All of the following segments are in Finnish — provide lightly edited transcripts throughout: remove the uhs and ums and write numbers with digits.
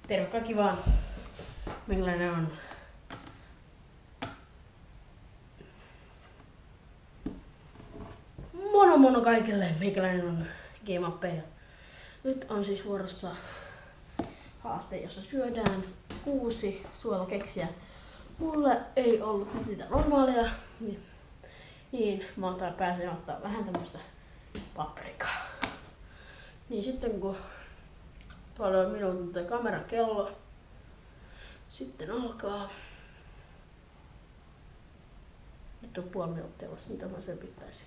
Terve kaikki vaan. Minkälainen on? Mono kaikille. Minkälainen on Game Up. Nyt on siis vuorossa haaste, jossa syödään 6 suolakeksiä. Mulle ei ollut niitä normaalia, niin mä pääsin ottaa vähän tämmöstä paprikaa. Niin sitten kun tuolla on minuutin toi kameran kello, sitten alkaa. Nyt on puoli minuuttia vasta, mitä mä selvittäisin.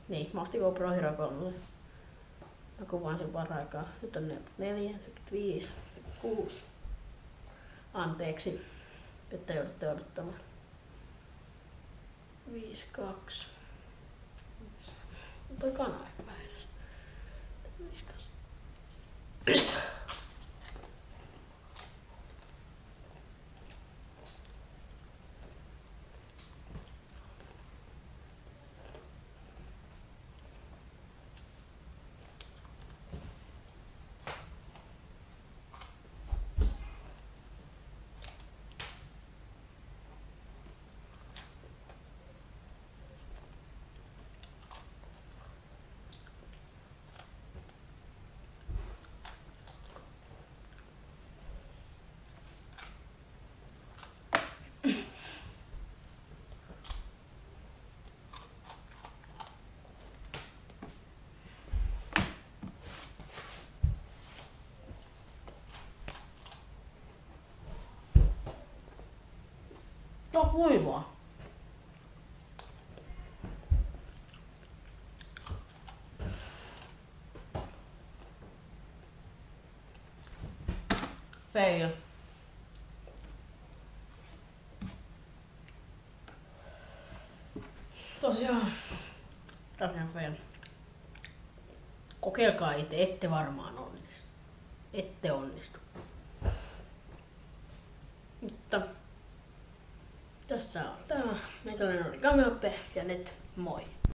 Niin, mä ostin GoPro Hero 3. Mä kuvaan sen paraikaa. Nyt on 44, 45, 6. Anteeksi, että joudutte odottamaan. 5, 2. Toi kana ehkä vähän edes. 5, 2. Tää on kuivaa. Fail. Tosiaan fail. Kokeilkaa itse, ette varmaan onnistu. Ette onnistu. Mutta tässä on tämä. Meikäläinen oli Game Up ja nyt moi!